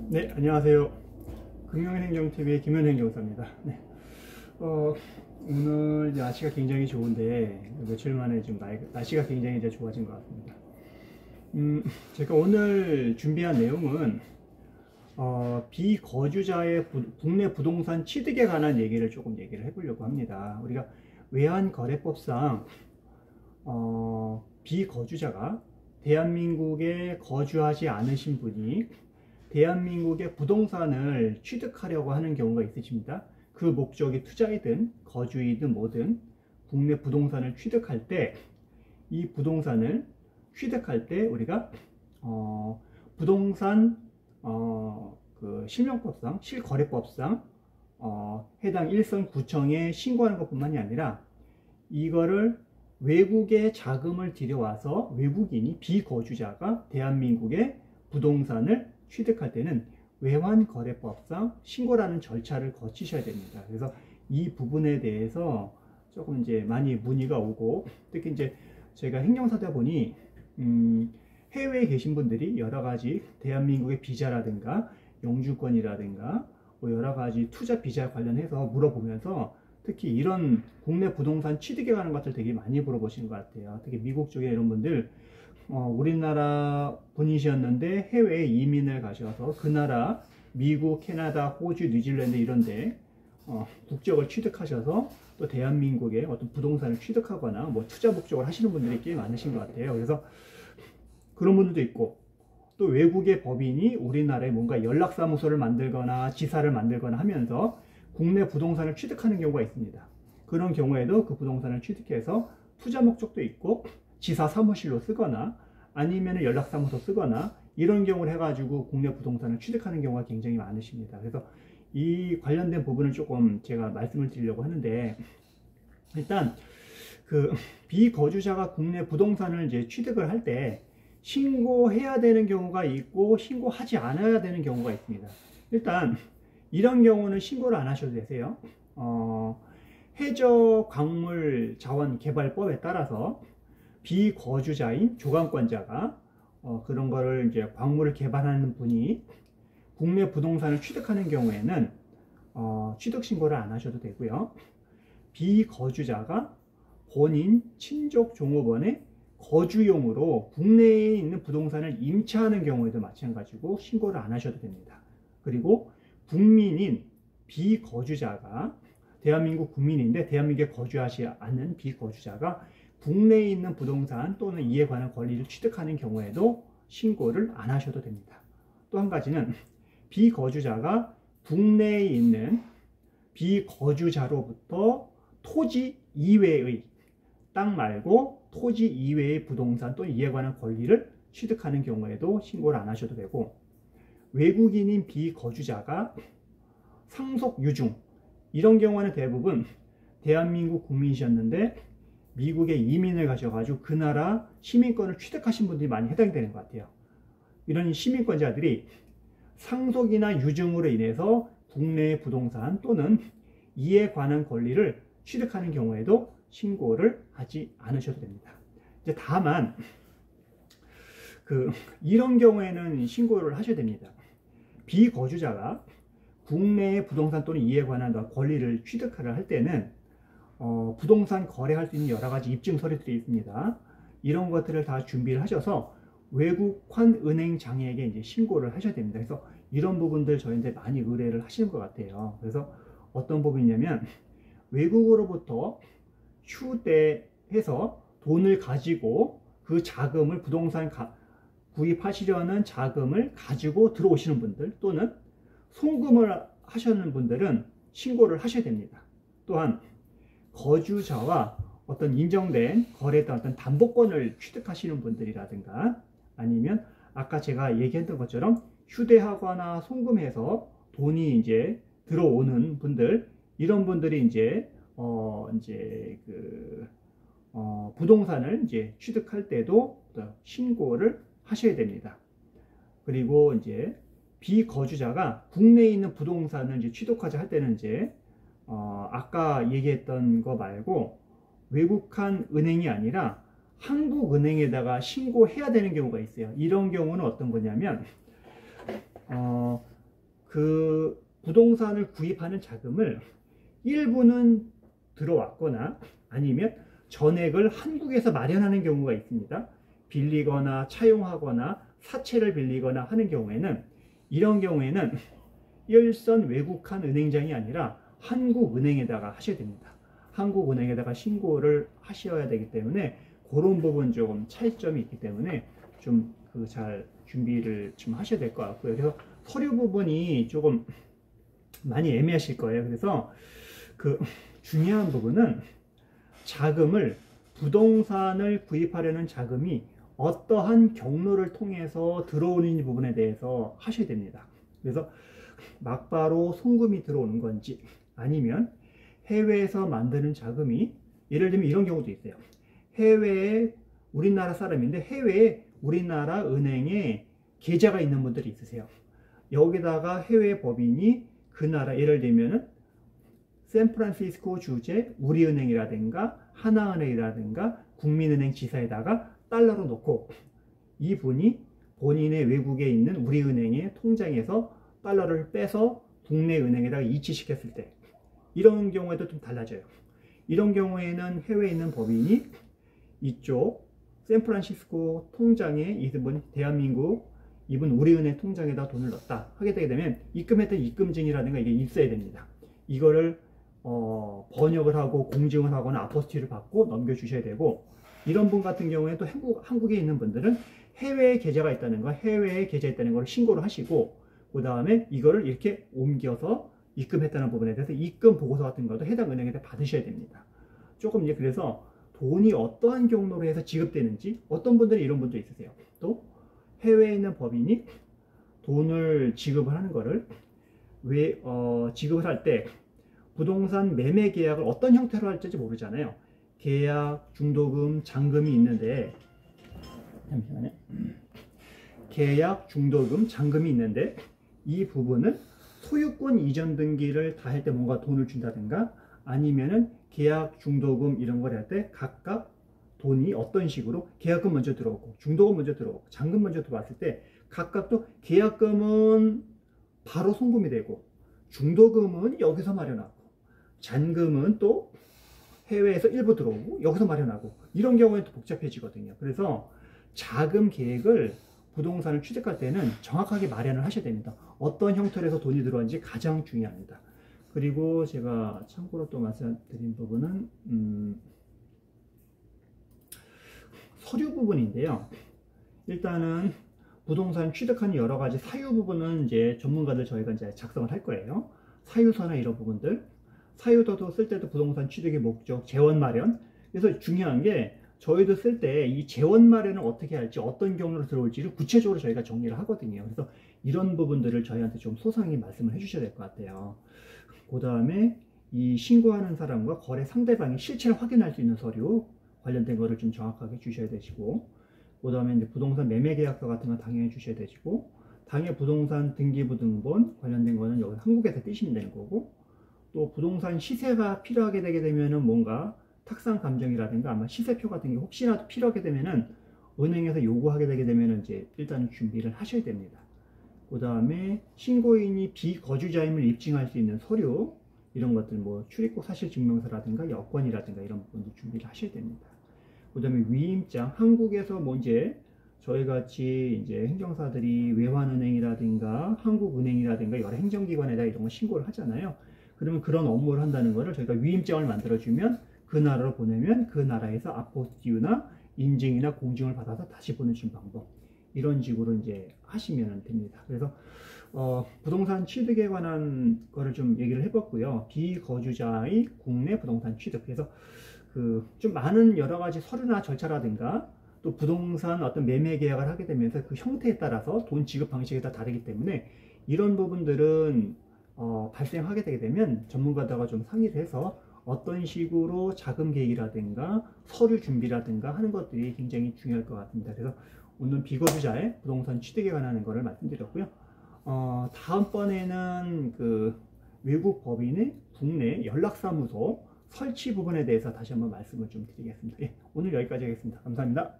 네, 안녕하세요. 금융행정TV의 김현행정사입니다. 네. 오늘 이제 날씨가 굉장히 좋은데, 며칠 만에 좀 날씨가 굉장히 이제 좋아진 것 같습니다. 제가 오늘 준비한 내용은, 비거주자의 국내 부동산 취득에 관한 얘기를 조금 얘기를 해보려고 합니다. 우리가 외환거래법상, 비거주자가 대한민국에 거주하지 않으신 분이 대한민국의 부동산을 취득하려고 하는 경우가 있으십니다. 그 목적이 투자이든 거주이든 뭐든 국내 부동산을 취득할 때, 이 부동산을 취득할 때 우리가 부동산 그 실명법상 실거래법상 해당 일선 구청에 신고하는 것뿐만이 아니라 이거를 외국에 자금을 들여와서 외국인이 비거주자가 대한민국의 부동산을 취득할 때는 외환거래법상 신고라는 절차를 거치셔야 됩니다. 그래서 이 부분에 대해서 조금 이제 많이 문의가 오고, 특히 이제 제가 행정사다 보니 해외에 계신 분들이 여러 가지 대한민국의 비자라든가 영주권이라든가 뭐 여러 가지 투자 비자 관련해서 물어보면서 특히 이런 국내 부동산 취득에 관한 것들 되게 많이 물어보시는 것 같아요. 특히 미국 쪽에 이런 분들 우리나라 분이셨는데 해외에 이민을 가셔서 그 나라 미국, 캐나다, 호주, 뉴질랜드 이런데 국적을 취득하셔서 또 대한민국의 어떤 부동산을 취득하거나 뭐 투자 목적을 하시는 분들이 꽤 많으신 것 같아요. 그래서 그런 분들도 있고, 또 외국의 법인이 우리나라에 뭔가 연락사무소를 만들거나 지사를 만들거나 하면서 국내 부동산을 취득하는 경우가 있습니다. 그런 경우에도 그 부동산을 취득해서 투자 목적도 있고 지사 사무실로 쓰거나 아니면 연락사무소 쓰거나 이런 경우를 해가지고 국내 부동산을 취득하는 경우가 굉장히 많으십니다. 그래서 이 관련된 부분을 조금 제가 말씀을 드리려고 하는데, 일단 그 비거주자가 국내 부동산을 이제 취득을 할 때 신고해야 되는 경우가 있고 신고하지 않아야 되는 경우가 있습니다. 일단 이런 경우는 신고를 안 하셔도 되세요. 해저광물자원개발법에 따라서 비거주자인 조강권자가 그런 거를 이제 광물을 개발하는 분이 국내 부동산을 취득하는 경우에는 취득 신고를 안 하셔도 되고요. 비거주자가 본인 친족 종업원의 거주용으로 국내에 있는 부동산을 임차하는 경우에도 마찬가지고 신고를 안 하셔도 됩니다. 그리고 국민인 비거주자가 대한민국 국민인데 대한민국에 거주하지 않는 비거주자가 국내에 있는 부동산 또는 이에 관한 권리를 취득하는 경우에도 신고를 안 하셔도 됩니다. 또 한 가지는 비거주자가 국내에 있는 비거주자로부터 토지 이외의 땅 말고 토지 이외의 부동산 또는 이에 관한 권리를 취득하는 경우에도 신고를 안 하셔도 되고, 외국인인 비거주자가 상속 유증 이런 경우는 대부분 대한민국 국민이셨는데 미국에 이민을 가셔가지고 그 나라 시민권을 취득하신 분들이 많이 해당이 되는 것 같아요. 이런 시민권자들이 상속이나 유증으로 인해서 국내의 부동산 또는 이에 관한 권리를 취득하는 경우에도 신고를 하지 않으셔도 됩니다. 이제 다만 이런 경우에는 신고를 하셔야 됩니다. 비거주자가 국내의 부동산 또는 이에 관한 권리를 취득하려 할 때는 부동산 거래할 수 있는 여러 가지 입증 서류들이 있습니다. 이런 것들을 다 준비를 하셔서 외국환 은행장에게 이제 신고를 하셔야 됩니다. 그래서 이런 부분들 저희한테 많이 의뢰를 하시는 것 같아요. 그래서 어떤 부분이냐면 외국으로부터 휴대해서 돈을 가지고 그 자금을 부동산 구입하시려는 자금을 가지고 들어오시는 분들 또는 송금을 하시는 분들은 신고를 하셔야 됩니다. 또한 거주자와 어떤 인정된 거래했던 어떤 담보권을 취득하시는 분들이라든가 아니면 아까 제가 얘기했던 것처럼 휴대하거나 송금해서 돈이 이제 들어오는 분들, 이런 분들이 이제 부동산을 이제 취득할 때도 신고를 하셔야 됩니다. 그리고 이제 비거주자가 국내에 있는 부동산을 이제 취득하자 할 때는 이제 아까 얘기했던 거 말고 외국한 은행이 아니라 한국은행에다가 신고해야 되는 경우가 있어요. 이런 경우는 어떤 거냐면 그 부동산을 구입하는 자금을 일부는 들어왔거나 아니면 전액을 한국에서 마련하는 경우가 있습니다. 빌리거나 차용하거나 사채를 빌리거나 하는 경우에는, 이런 경우에는 일선 외국한 은행장이 아니라 한국은행에다가 하셔야 됩니다. 한국은행에다가 신고를 하셔야 되기 때문에 그런 부분 조금 차이점이 있기 때문에 좀 잘 준비를 좀 하셔야 될 것 같고요. 그래서 서류 부분이 조금 많이 애매하실 거예요. 그래서 그 중요한 부분은 자금을, 부동산을 구입하려는 자금이 어떠한 경로를 통해서 들어오는 부분에 대해서 하셔야 됩니다. 그래서 막바로 송금이 들어오는 건지, 아니면 해외에서 만드는 자금이, 예를 들면 이런 경우도 있어요. 해외에 우리나라 사람인데 해외에 우리나라 은행에 계좌가 있는 분들이 있으세요. 여기다가 해외 법인이 그 나라, 예를 들면은 샌프란시스코 주재 우리은행이라든가 하나은행이라든가 국민은행 지사에다가 달러로 놓고 이분이 본인의 외국에 있는 우리은행의 통장에서 달러를 빼서 국내 은행에다가 이체시켰을 때, 이런 경우에도 좀 달라져요. 이런 경우에는 해외에 있는 법인이 이쪽 샌프란시스코 통장에 이분, 대한민국 이분 우리은행 통장에다 돈을 넣었다 하게 되게 되면 입금했던 입금증이라든가 이게 있어야 됩니다. 이거를 번역을 하고 공증을 하거나 아포스티를 받고 넘겨주셔야 되고, 이런 분 같은 경우에 또 한국에 있는 분들은 해외에 계좌가 있다는 거, 해외에 계좌 있다는 걸 신고를 하시고, 그 다음에 이거를 이렇게 옮겨서 입금했다는 부분에 대해서 입금 보고서 같은 것도 해당 은행에다 받으셔야 됩니다. 조금 이제 그래서 돈이 어떠한 경로로 해서 지급되는지, 어떤 분들이 이런 분도 있으세요. 또 해외에 있는 법인이 돈을 지급을 하는 거를 왜 지급을 할 때 부동산 매매 계약을 어떤 형태로 할지 모르잖아요. 계약, 중도금, 잔금이 있는데, 잠시만요. 계약, 중도금, 잔금이 있는데 이 부분을 소유권 이전 등기를 다 할 때 뭔가 돈을 준다든가, 아니면은 계약, 중도금 이런 걸 할 때 각각 돈이 어떤 식으로 계약금 먼저 들어오고 중도금 먼저 들어오고 잔금 먼저 들어왔을 때 각각 또 계약금은 바로 송금이 되고 중도금은 여기서 마련하고 잔금은 또 해외에서 일부 들어오고 여기서 마련하고, 이런 경우에 또 복잡해지거든요. 그래서 자금 계획을 부동산을 취득할 때는 정확하게 마련을 하셔야 됩니다. 어떤 형태로 해서 돈이 들어왔는지 가장 중요합니다. 그리고 제가 참고로 또 말씀드린 부분은 서류 부분인데요. 일단은 부동산 취득하는 여러 가지 사유 부분은 이제 전문가들 저희가 이제 작성을 할 거예요. 사유서나 이런 부분들, 사유서도 쓸 때도 부동산 취득의 목적, 재원 마련. 그래서 중요한 게 저희도 쓸 때 이 재원 마련을 어떻게 할지, 어떤 경로로 들어올지를 구체적으로 저희가 정리를 하거든요. 그래서 이런 부분들을 저희한테 좀 소상히 말씀을 해주셔야 될 것 같아요. 그 다음에 이 신고하는 사람과 거래 상대방이 실체를 확인할 수 있는 서류 관련된 거를 좀 정확하게 주셔야 되시고, 그 다음에 이제 부동산 매매 계약서 같은 거 당연히 주셔야 되시고, 당연히 부동산 등기부등본 관련된 거는 여기 한국에서 떼시면 되는 거고, 또 부동산 시세가 필요하게 되게 되면은 뭔가 탁상 감정이라든가 아마 시세표 같은 게 혹시라도 필요하게 되면은 은행에서 요구하게 되게 되면은 이제 일단 준비를 하셔야 됩니다. 그 다음에 신고인이 비거주자임을 입증할 수 있는 서류, 이런 것들 뭐 출입국 사실증명서라든가 여권이라든가 이런 부분도 준비를 하셔야 됩니다. 그 다음에 위임장, 한국에서 뭐 이제 저희 같이 이제 행정사들이 외환은행이라든가 한국은행이라든가 여러 행정기관에다 이런 거 신고를 하잖아요. 그러면 그런 업무를 한다는 거를 저희가 위임장을 만들어주면 그 나라로 보내면 그 나라에서 아포스티유나 인증이나 공증을 받아서 다시 보내주는 방법, 이런 식으로 이제 하시면 됩니다. 그래서 부동산 취득에 관한 거를 좀 얘기를 해봤고요. 비거주자의 국내 부동산 취득, 그래서 좀 많은 여러 가지 서류나 절차라든가 또 부동산 어떤 매매 계약을 하게 되면서 그 형태에 따라서 돈 지급 방식이 다 다르기 때문에 이런 부분들은 발생하게 되게 되면 전문가들과 좀 상의를 해서 어떤 식으로 자금 계획이라든가 서류 준비라든가 하는 것들이 굉장히 중요할 것 같습니다. 그래서 오늘 비거주자의 부동산 취득에 관한 거를 말씀드렸고요. 다음번에는 외국 법인의 국내 연락사무소 설치 부분에 대해서 다시 한번 말씀을 좀 드리겠습니다. 예, 오늘 여기까지 하겠습니다. 감사합니다.